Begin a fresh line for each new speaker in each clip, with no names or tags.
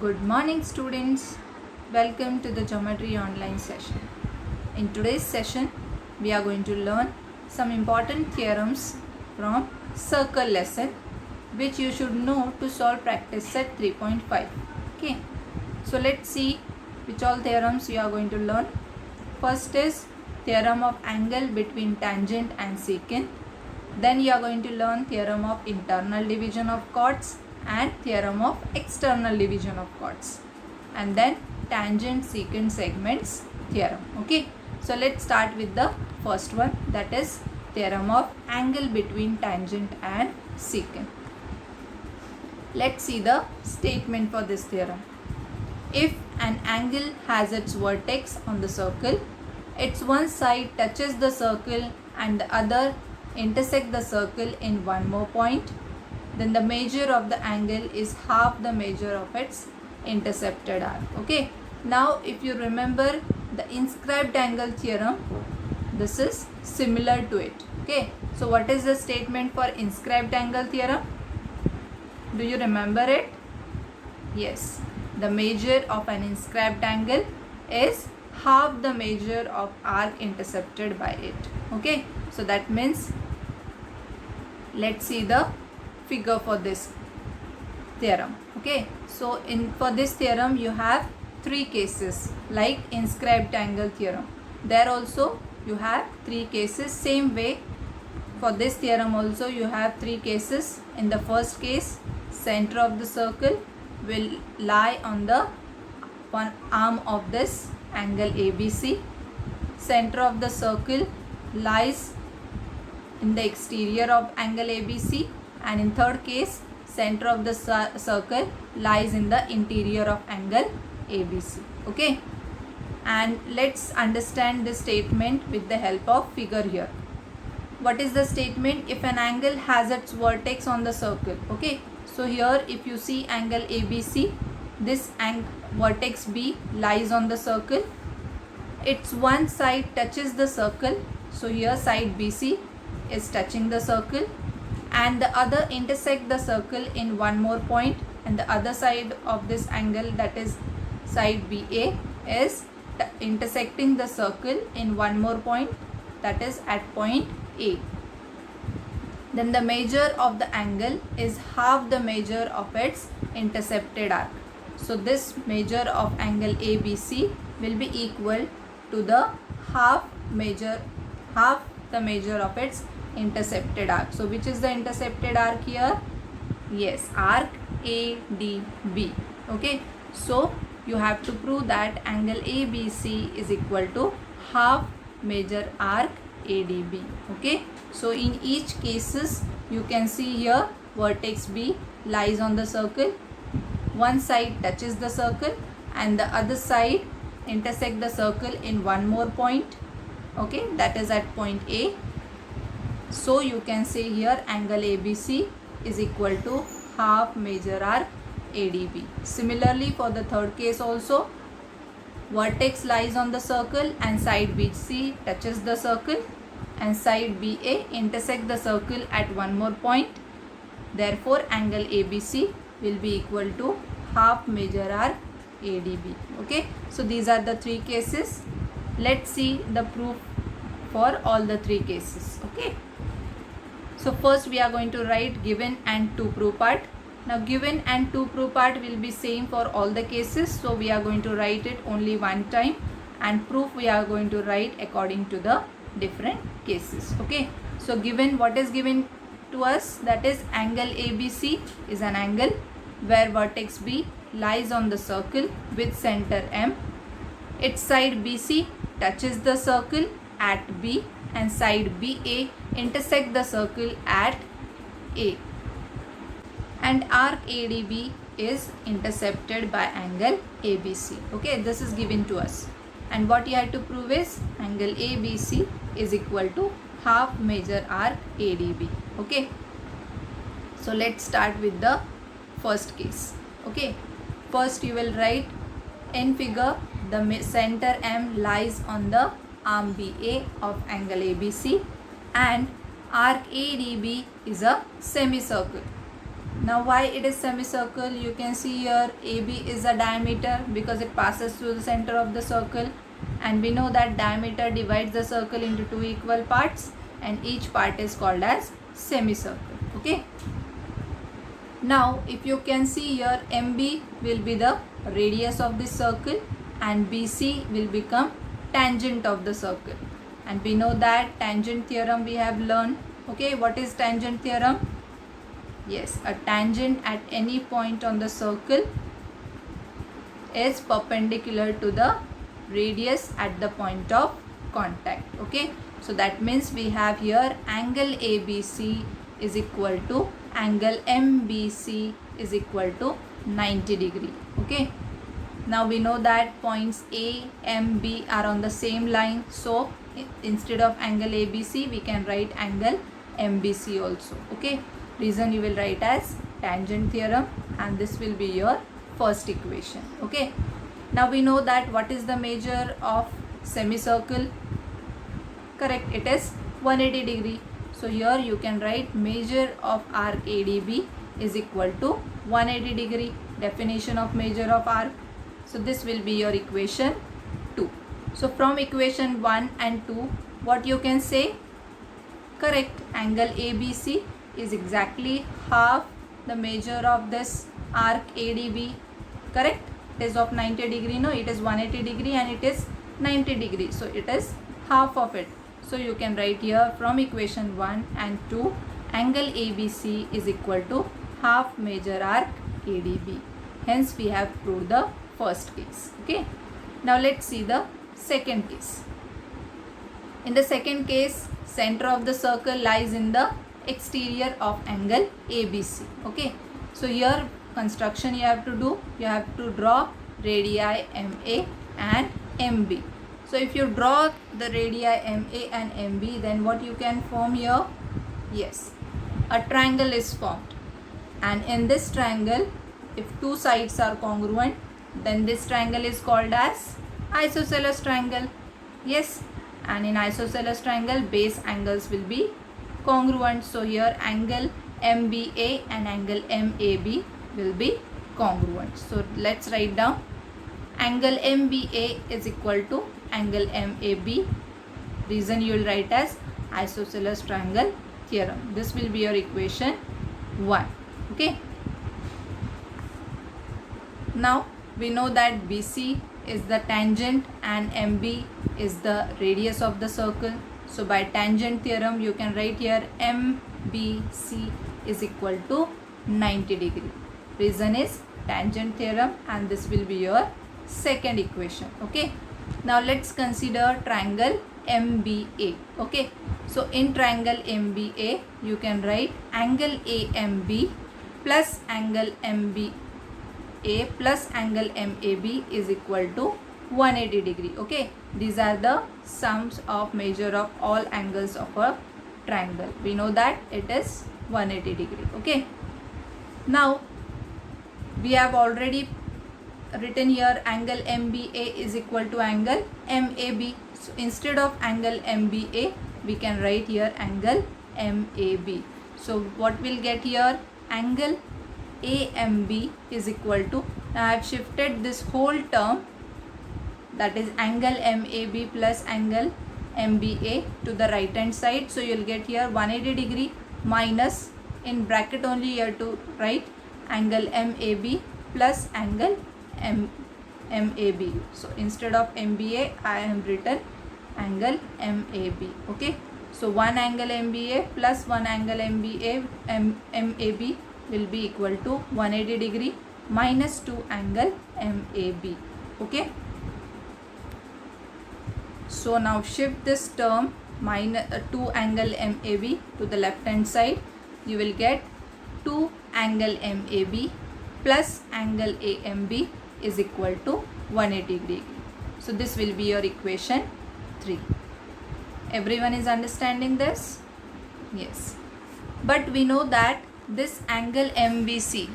Good morning, students. Welcome to the Geometry online session. In today's session, we are going to learn some important theorems from circle lesson which you should know to solve practice set 3.5. Okay, so let's see which all theorems we are going to learn. First is theorem of angle between tangent and secant. Then you are going to learn theorem of internal division of chords and theorem of external division of chords, and then tangent secant segments theorem. Okay, so let's start with the first one, that is theorem of angle between tangent and secant. Let's see the statement for this theorem. If an angle has its vertex on the circle, its one side touches the circle and the other intersect the circle in one more point, then the measure of the angle is half the measure of its intercepted arc. Okay, now if you remember the inscribed angle theorem, this is similar to it. Okay, so what is the statement for inscribed angle theorem? Do you remember it? Yes, the measure of an inscribed angle is half the measure of arc intercepted by it. Okay, so that means let's see the figure for this theorem. Okay, so for this theorem you have three cases like inscribed angle theorem. There also you have three cases. Same way for this theorem also you have three cases. In the first case, center of the circle will lie on the one arm of this angle ABC. Center of the circle lies in the exterior of angle ABC, and in third case, center of the circle lies in the interior of angle ABC. Okay, and let's understand this statement with the help of figure here. What is the statement? If an angle has its vertex on the circle. Okay, so here if you see angle ABC, this vertex B lies on the circle. Its one side touches the circle, so here side BC is touching the circle, and the other intersect the circle in one more point, and the other side of this angle, that is side BA, is intersecting the circle in one more point, that is at point A. Then the measure of the angle is half the measure of its intercepted arc. So this measure of angle ABC will be equal to the half the measure of its intercepted arc. So which is the intercepted arc here? Yes, arc ADB. Okay, so you have to prove that angle ABC is equal to half measure arc ADB. Okay, so in each cases you can see here vertex B lies on the circle, one side touches the circle and the other side intersect the circle in one more point. Okay, that is at point A. So you can say here angle ABC is equal to half measure arc ADB. Similarly for the third case also, vertex lies on the circle and side BC touches the circle and side BA intersect the circle at one more point. Therefore angle ABC will be equal to half measure arc ADB. Okay, so these are the three cases. Let's see the proof for all the three cases. Okay, so first we are going to write given and to prove part. Now given and to prove part will be same for all the cases, so we are going to write it only one time, and proof we are going to write according to the different cases. Okay, so given, what is given to us? That is angle ABC is an angle where vertex B lies on the circle with center M. Its side BC touches the circle at B and side BA intersect the circle at A, and arc ADB is intercepted by angle ABC. Okay, this is given to us, and what you have to prove is angle ABC is equal to half measure arc ADB. Okay, so let's start with the first case. Okay, first you will write in figure the center M lies on the arm BA of angle ABC and arc ADB is a semicircle. Now why it is semicircle? You can see here AB is a diameter because it passes through the center of the circle, and we know that diameter divides the circle into two equal parts and each part is called as semicircle. Okay. Now if you can see here, MB will be the radius of this circle and BC will become tangent of the circle, and we know that tangent theorem we have learned. Okay, what is tangent theorem? Yes, a tangent at any point on the circle is perpendicular to the radius at the point of contact. Okay, so that means we have here angle ABC is equal to angle MBC is equal to 90 degree. Okay, now we know that points A, M, B are on the same line, so instead of angle ABC we can write angle MBC also. Okay, reason you will write as tangent theorem, and this will be your first equation. Okay, now we know that what is the measure of semicircle? Correct, it is 180 degree. So here you can write measure of arc ADB is equal to 180 degree. Definition of measure of arc. So this will be your equation 2. So from equation 1 and 2, what you can say? Correct, angle ABC is exactly half the measure of this arc ADB. Correct, it is of 90 degree. No, it is 180 degree and it is 90 degree. So it is half of it. So you can write here from equation 1 and 2, angle ABC is equal to half measure arc ADB. Hence we have proved the first case. Okay, now let's see the second case. In the second case, center of the circle lies in the exterior of angle ABC. Okay, so here construction you have to do, you have to draw radii MA and MB. So if you draw the radii MA and MB, then what you can form here? Yes, a triangle is formed, and in this triangle, if two sides are congruent, then this triangle is called as isosceles triangle. Yes, and in isosceles triangle, base angles will be congruent. So here angle MBA and angle MAB will be congruent. So let's write down angle MBA is equal to angle MAB. Reason you will write as isosceles triangle theorem. This will be your equation 1. Okay. Now we know that BC is the tangent and MB is the radius of the circle. So by tangent theorem you can write here MBC is equal to 90 degree. Reason is tangent theorem, and this will be your second equation. Okay, now let's consider triangle MBA. Okay, so in triangle MBA you can write angle AMB plus angle MBA plus angle MAB is equal to 180 degree. Okay, these are the sums of measure of all angles of a triangle. We know that it is 180 degree. Okay, now we have already written here angle MBA is equal to angle MAB. So instead of angle MBA we can write here angle MAB. So what we'll get here? Angle AMB is equal to, now I have shifted this whole term, that is angle MAB plus angle MBA, to the right hand side. So you'll get here 180 degree minus, in bracket only you have to write angle MAB plus angle MAB. So instead of MBA I have written angle MAB. Okay, so one angle MBA plus one angle MAB will be equal to 180 degree minus 2 angle MAB. Okay, so now shift this term minus 2 angle MAB to the left hand side. You will get 2 angle MAB plus angle AMB is equal to 180 degree. So this will be your equation 3. Everyone is understanding this? Yes, but we know that this angle MBC,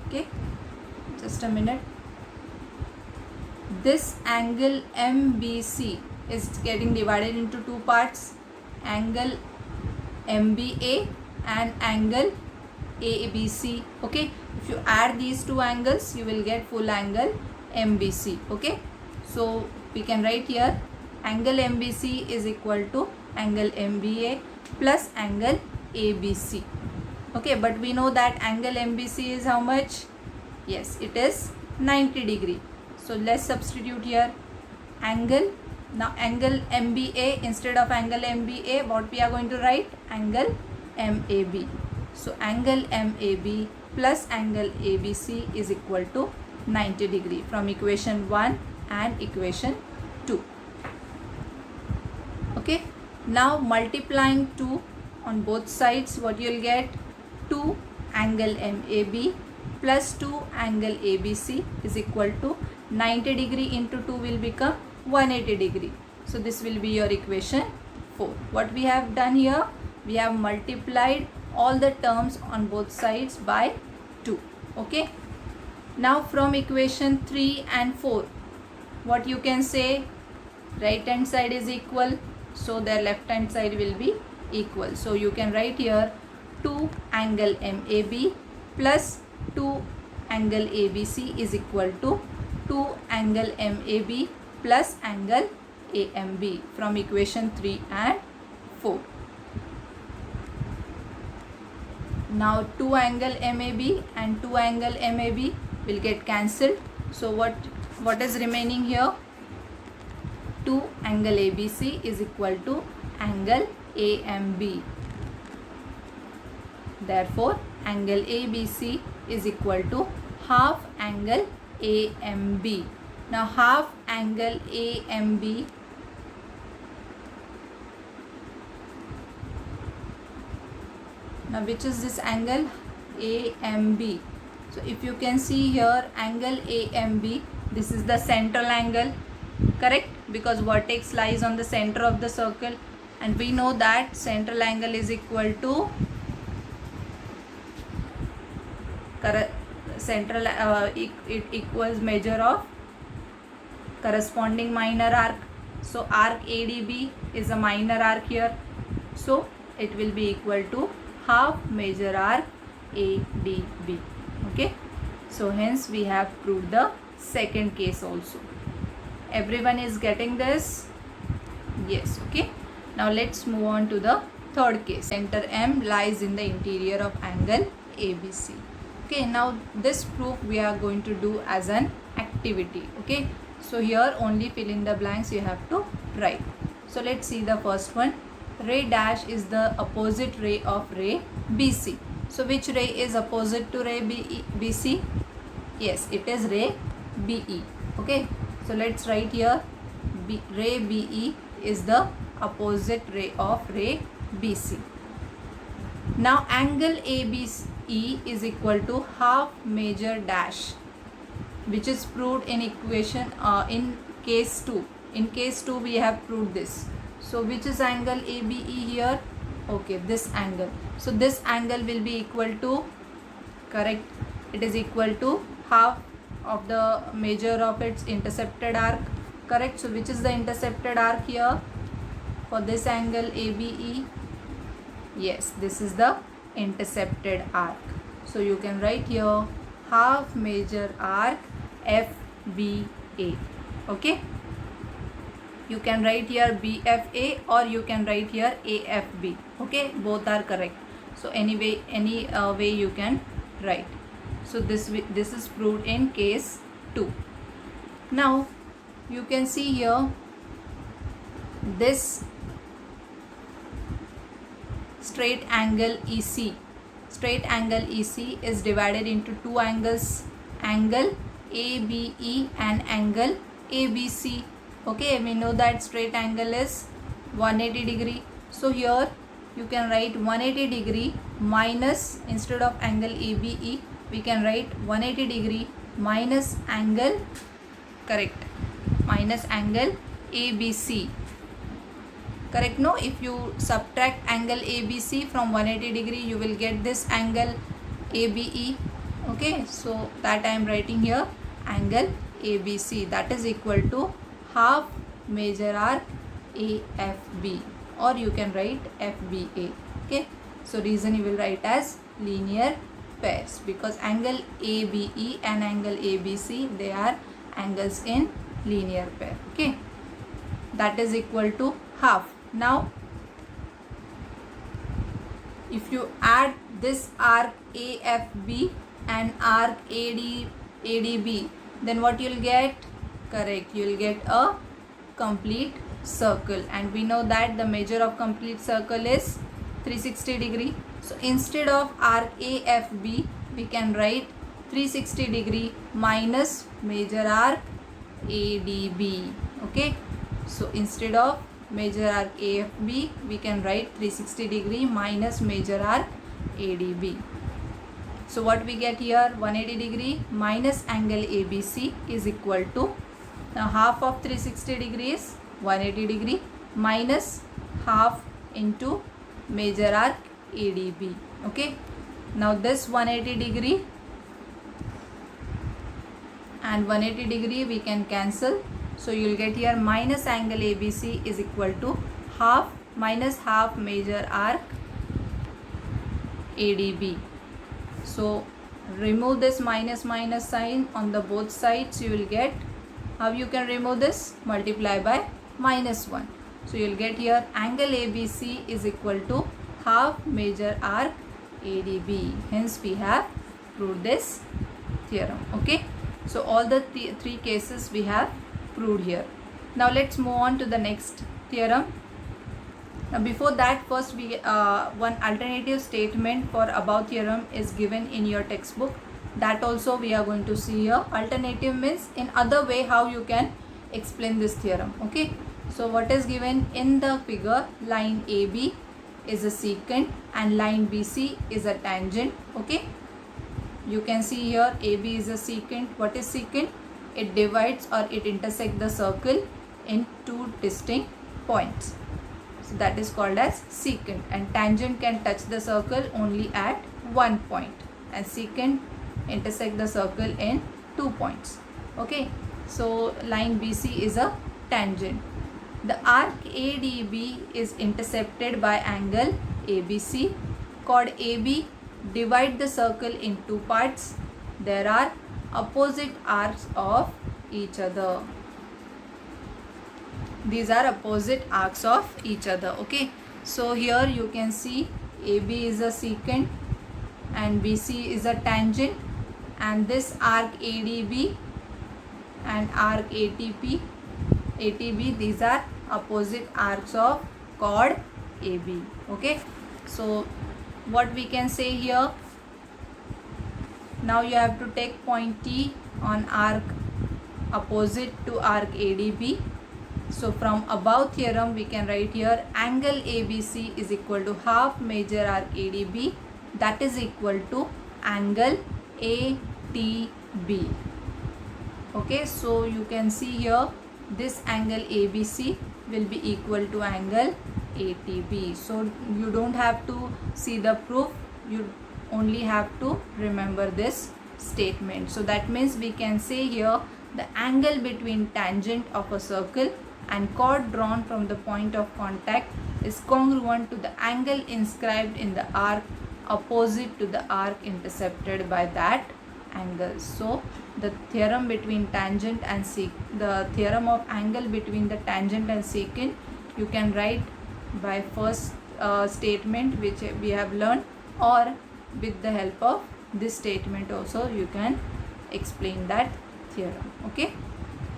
okay, just a minute, this angle MBC is getting divided into two parts, angle MBA and angle ABC. Okay, if you add these two angles, you will get full angle MBC. Okay, so we can write here angle MBC is equal to angle MBA plus angle ABC. Okay, but we know that angle MBC is how much? Yes, it is 90 degree. So let's substitute here angle. Now angle MBA, instead of angle MBA, what we are going to write? Angle MAB. So angle MAB plus angle ABC is equal to 90 degree from equation 1 and equation 2. Okay, now multiplying 2 on both sides, what you will get? 2 angle MAB plus 2 angle ABC is equal to 90 degree into 2 will become 180 degree. So this will be your equation 4. What we have done here? We have multiplied all the terms on both sides by 2. Okay. Now from equation 3 and 4, what you can say? Right hand side is equal, so their left hand side will be equal. So you can write here 2 angle MAB plus 2 angle ABC is equal to 2 angle MAB plus angle AMB from equation 3 and 4. Now 2 angle MAB and 2 angle MAB will get cancelled. So what is remaining here? 2 angle ABC is equal to angle AMB. Therefore, angle ABC is equal to half angle AMB. Now half angle AMB now which is this angle? AMB. So if you can see here angle AMB, this is the central angle, correct? Because vertex lies on the center of the circle, and we know that central angle is equal to central it equals measure of corresponding minor arc. So arc ADB is a minor arc here, so it will be equal to half major arc ADB. Okay, so hence we have proved the second case also. Everyone is getting this? Yes. Okay, now let's move on to the third case. Center M lies in the interior of angle ABC. Okay, now this proof we are going to do as an activity. Okay, so here only fill in the blanks you have to write. So let's see the first one. Ray dash is the opposite ray of ray BC. So which ray is opposite to ray BC? Yes, it is ray BE. Okay, so let's write here ray BE is the opposite ray of ray BC. Now angle ABC is equal to half major dash, which is proved in equation in case 2. In case 2 we have proved this. So which is angle ABE here? Okay, this angle. So this angle will be equal to, correct, it is equal to half of the measure of its intercepted arc, correct? So which is the intercepted arc here for this angle ABE? Yes, this is the intercepted arc. So you can write here half major arc FBA. Okay, you can write here BFA or you can write here AFB. Okay, both are correct. So anyway, any way you can write. So this is proved in case 2. Now you can see here this straight angle EC. Straight angle EC is divided into two angles, angle ABE and angle ABC. Okay, we know that straight angle is 180 degree. So here you can write 180 degree minus, instead of angle ABE we can write 180 degree minus angle, correct, minus angle ABC. Correct? No, if you subtract angle ABC from 180 degree you will get this angle ABE. Okay, so that I am writing here angle ABC, that is equal to half major arc AFB, or you can write FBA. Okay, so reason you will write as linear pairs, because angle ABE and angle ABC, they are angles in linear pair. Okay, that is equal to half. Now if you add this arc AFB and arc ADB, then what you'll get? Correct, you'll get a complete circle, and we know that the measure of complete circle is 360 degree. So instead of arc AFB, we can write 360 degree minus major arc ADB. Okay, so instead of major arc AFB, we can write 360 degree minus major arc ADB. So what we get here, 180 degree minus angle ABC is equal to, now half of 360 degree is 180 degree minus half into major arc ADB. Okay, now this 180 degree and 180 degree we can cancel. So you will get here minus angle ABC is equal to half minus half major arc ADB. So remove this minus sign on the both sides. You will get, how you can remove this? Multiply by -1. So you will get here angle ABC is equal to half major arc ADB. Hence we have proved this theorem. Okay, so all the three cases we have proved here. Now let's move on to the next theorem. Now before that, first we one alternative statement for above theorem is given in your textbook. That also we are going to see here. Alternative means in other way how you can explain this theorem. Okay, so what is given in the figure, line AB is a secant and line BC is a tangent. Okay, you can see here AB is a secant. What is secant? It divides or it intersects the circle in two distinct points. So that is called as secant, and tangent can touch the circle only at one point, and secant intersect the circle in 2 points. Okay, so line BC is a tangent. The arc ADB is intercepted by angle ABC. Chord AB divide the circle in two parts. There are opposite arcs of each other. These are opposite arcs of each other. Okay, so here you can see AB is a secant and BC is a tangent, and this arc ADB and arc ATB, these are opposite arcs of chord AB. Okay, so what we can say here, now you have to take point T on arc opposite to arc ADB. So from above theorem we can write here angle ABC is equal to half major arc ADB, that is equal to angle ATB. Okay, so you can see here this angle ABC will be equal to angle ATB. So you don't have to see the proof, you only have to remember this statement. So that means we can say here the angle between tangent of a circle and chord drawn from the point of contact is congruent to the angle inscribed in the arc opposite to the arc intercepted by that angle. So the theorem between tangent and the theorem of angle between the tangent and secant you can write by first statement which we have learned, or with the help of this statement also you can explain that theorem. Okay,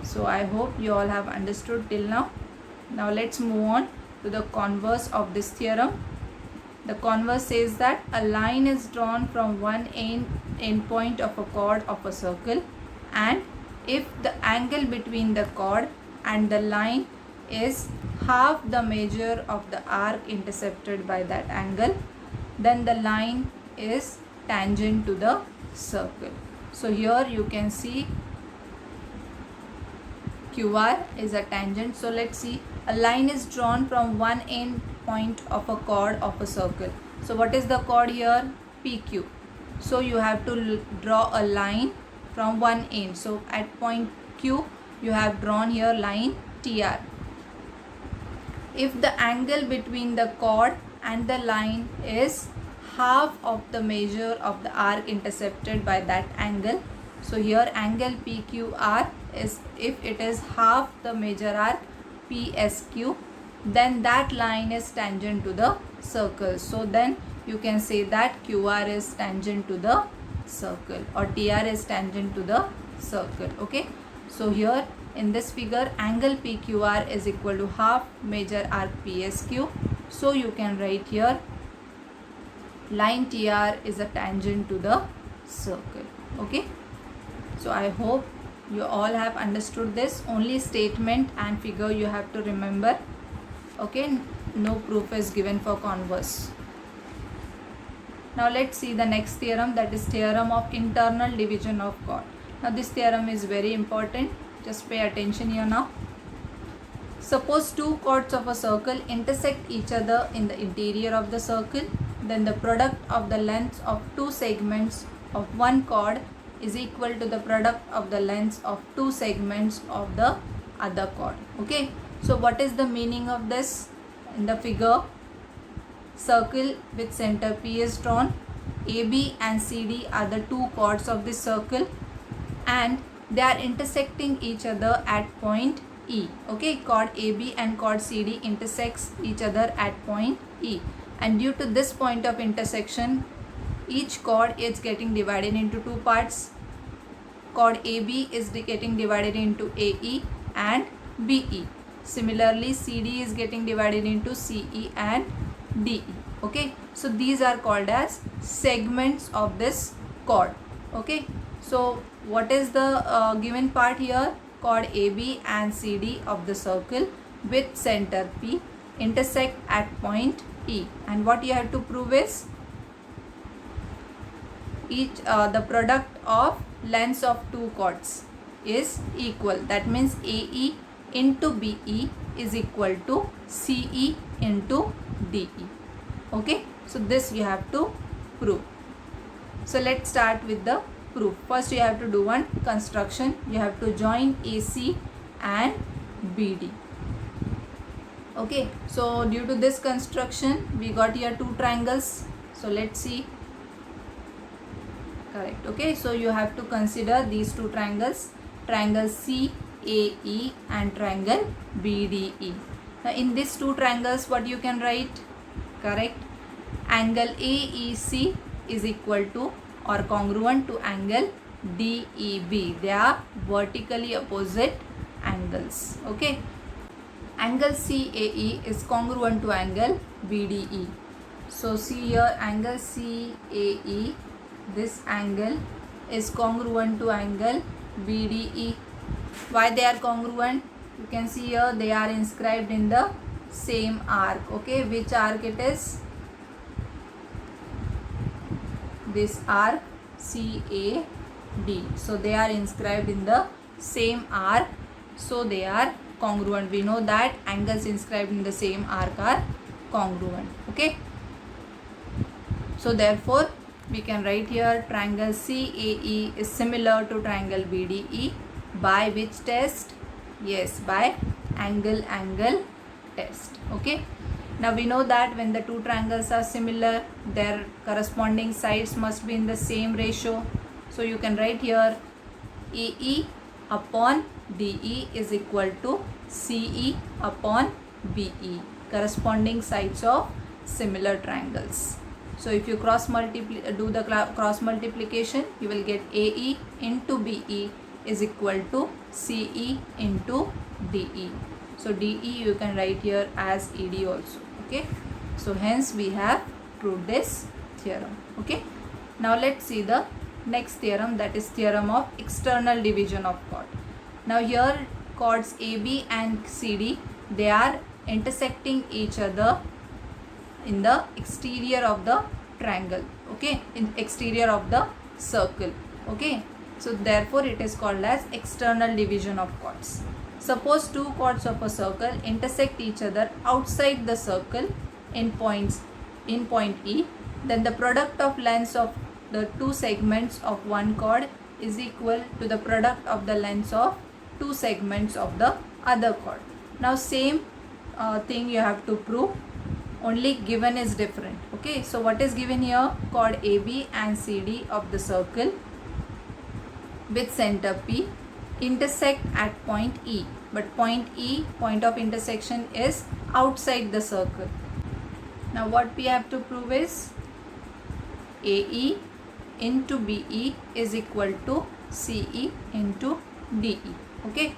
so I hope you all have understood till now. Now let's move on to the converse of this theorem. The converse says that a line is drawn from one end point of a chord of a circle, and if the angle between the chord and the line is half the measure of the arc intercepted by that angle, then the line is tangent to the circle. So here you can see QR is a tangent. So let's see, a line is drawn from one end point of a chord of a circle. So what is the chord here? PQ. So you have to draw a line from one end. So at point Q you have drawn here line TR. If the angle between the chord and the line is half of the measure of the arc intercepted by that angle. So here angle PQR is, if it is half the major arc PSQ, then that line is tangent to the circle. So then you can say that QR is tangent to the circle, or TR is tangent to the circle. Okay, so here in this figure, angle PQR is equal to half major arc PSQ. So you can write here line TR is a tangent to the circle. Okay, so I hope you all have understood this. Only statement and figure you have to remember. Okay, no proof is given for converse. Now let's see the next theorem, that is theorem of internal division of chord. Now this theorem is very important. Just pay attention here now. Suppose two chords of a circle intersect each other in the interior of the circle. Then the product of the lengths of two segments of one chord is equal to the product of the lengths of two segments of the other chord. Okay, so what is the meaning of this? In the figure, circle with center P is drawn. AB and CD are the two chords of this circle, and they are intersecting each other at point E. Okay, chord AB and chord CD intersects each other at point E, and due to this point of intersection, each chord is getting divided into two parts. Chord AB is getting divided into AE and BE. Similarly, CD is getting divided into CE and DE. Okay, so these are called as segments of this chord. Okay, so what is the given part here? Chord AB and CD of the circle with center P intersect at point E, and what you have to prove is the product of lengths of two chords is equal. That means AE into BE is equal to CE into DE. Okay, so this you have to prove. So let's start with the proof. First you have to do one construction. You have to join AC and BD. Okay, so due to this construction, we got here two triangles. So let's see. Correct. Okay, so you have to consider these two triangles, triangle CAE and triangle BDE. Now in these two triangles, what you can write? Correct. Angle AEC is equal to or congruent to angle DEB. They are vertically opposite angles. Okay. Angle CAE is congruent to angle BDE. So see here, angle CAE, this angle is congruent to angle BDE. Why they are congruent? You can see here they are inscribed in the same arc. Okay, which arc it is? This arc CAD. So they are inscribed in the same arc, so they are congruent. We know that angles inscribed in the same arc are congruent. Okay, so therefore we can write here triangle CAE is similar to triangle BDE by which test? Yes, by angle test. Okay, now we know that when the two triangles are similar, their corresponding sides must be in the same ratio. So you can write here AE upon DE is equal to CE upon BE, corresponding sides of similar triangles. So if you do the cross multiplication, you will get AE into BE is equal to CE into DE. So DE you can write here as ED also. Okay, so hence we have proved this theorem. Okay, now let's see the next theorem, that is theorem of external division of chord. Now here chords AB and CD, they are intersecting each other in the exterior of the triangle. Okay, in exterior of the circle. Okay, so therefore it is called as external division of chords. Suppose two chords of a circle intersect each other outside the circle in point E, then the product of lengths of the two segments of one chord is equal to the product of the lengths of two segments of the other chord. Now same thing you have to prove. only given is different. Okay, so what is given here? Chord AB and CD of the circle with center P intersect at point E, but point E, point of intersection, is outside the circle. Now what we have to prove is AE into BE is equal to CE into DE. Okay,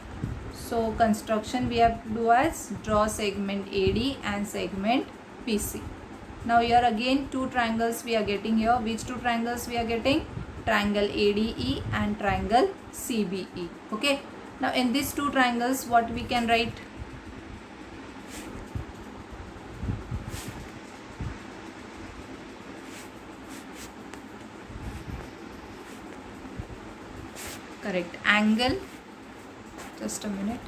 so construction we have to do as draw segment AD and segment PC. Now here again two triangles we are getting here. Which two triangles we are getting? Triangle ADE and triangle CBE. Okay, now in these two triangles what we can write? Correct, angle, just a minute,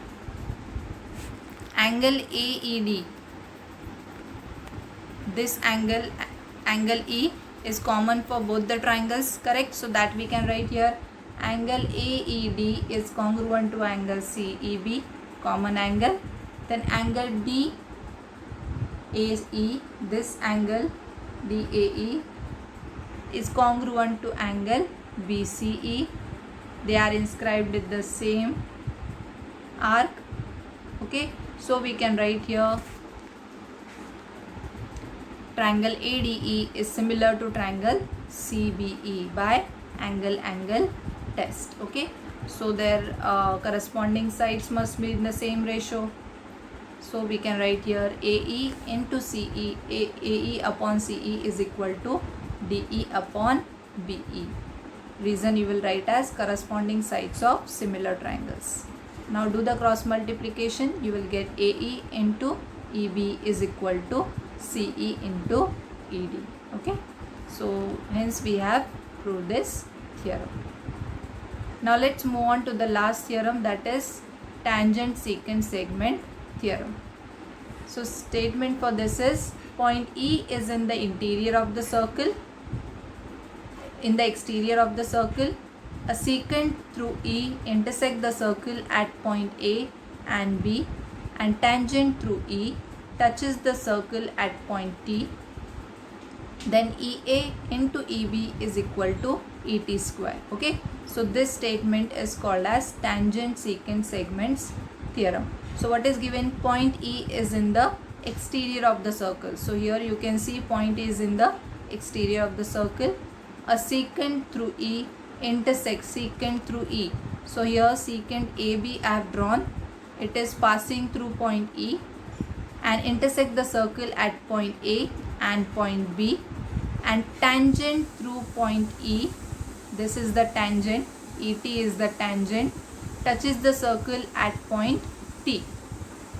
angle AED, this angle E is common for both the triangles, correct? So that we can write here angle AED is congruent to angle CEB, common angle. Then angle DAE, this angle DAE is congruent to angle BCE. They are inscribed with the same arc. Okay, so we can write here triangle ADE is similar to triangle CBE by angle test. Okay, so their corresponding sides must be in the same ratio. So we can write here AE into CE, AE upon CE is equal to DE upon BE. Reason you will write as corresponding sides of similar triangles. Now do the cross multiplication. You will get AE into EB is equal to CE into ED. Okay, so hence we have proved this theorem. Now let's move on to the last theorem, that is tangent secant segment theorem. So statement for this is point E is in the interior of the circle. In the exterior of the circle, a secant through E intersect the circle at point A and B, and tangent through E touches the circle at point T. Then EA into EB is equal to ET square. Okay, so this statement is called as tangent secant segments theorem. So what is given? Point E is in the exterior of the circle. So here you can see point is in the exterior of the circle. A secant through E intersects secant through E. So here secant AB I have drawn. It is passing through point E and intersect the circle at point A and point B, and tangent through point E, this is the tangent, ET is the tangent, touches the circle at point T.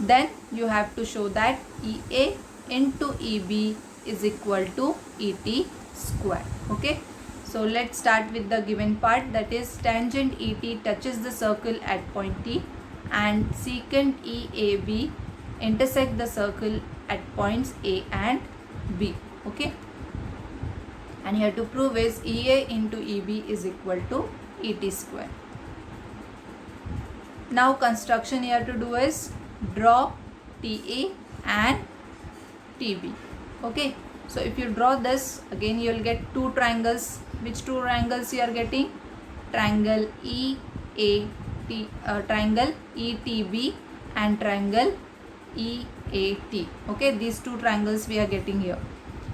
Then you have to show that EA into EB is equal to ET square. Okay, so let's start with the given part, that is tangent ET touches the circle at point T and secant EAB intersect the circle at points A and B. Okay, and here to prove is EA into EB is equal to ET square. Now construction here to do is draw TA and TB. Okay, so if you draw this, again you will get two triangles. Which two triangles you are getting? Triangle triangle ETB and triangle EAT. Okay, these two triangles we are getting here.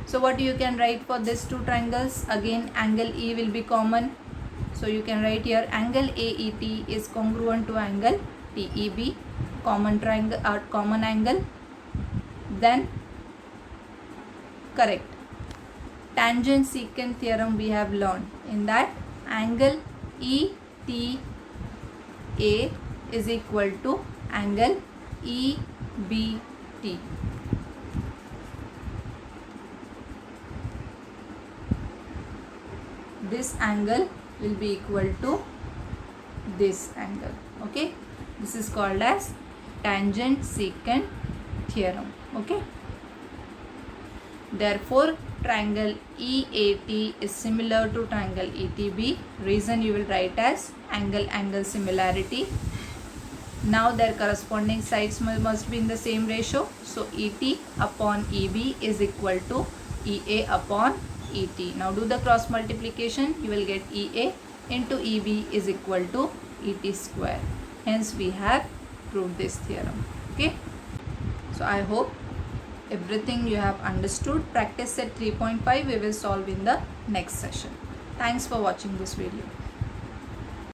So what you can write for these two triangles? Again angle E will be common. So you can write here angle AET is congruent to angle TEB, common triangle or common angle. Then correct. Tangent secant theorem we have learned. In that angle ETA is equal to angle EBT. This angle will be equal to this angle. Okay, this is called as tangent secant theorem. Okay, therefore triangle EAT is similar to triangle ETB. Reason you will write as angle similarity. Now their corresponding sides must be in the same ratio. So ET upon EB is equal to EA upon ET. Now do the cross multiplication. You will get EA into EB is equal to ET square. Hence we have proved this theorem. Okay. So I hope everything you have understood. Practice set 3.5 we will solve in the next session. Thanks for watching this video.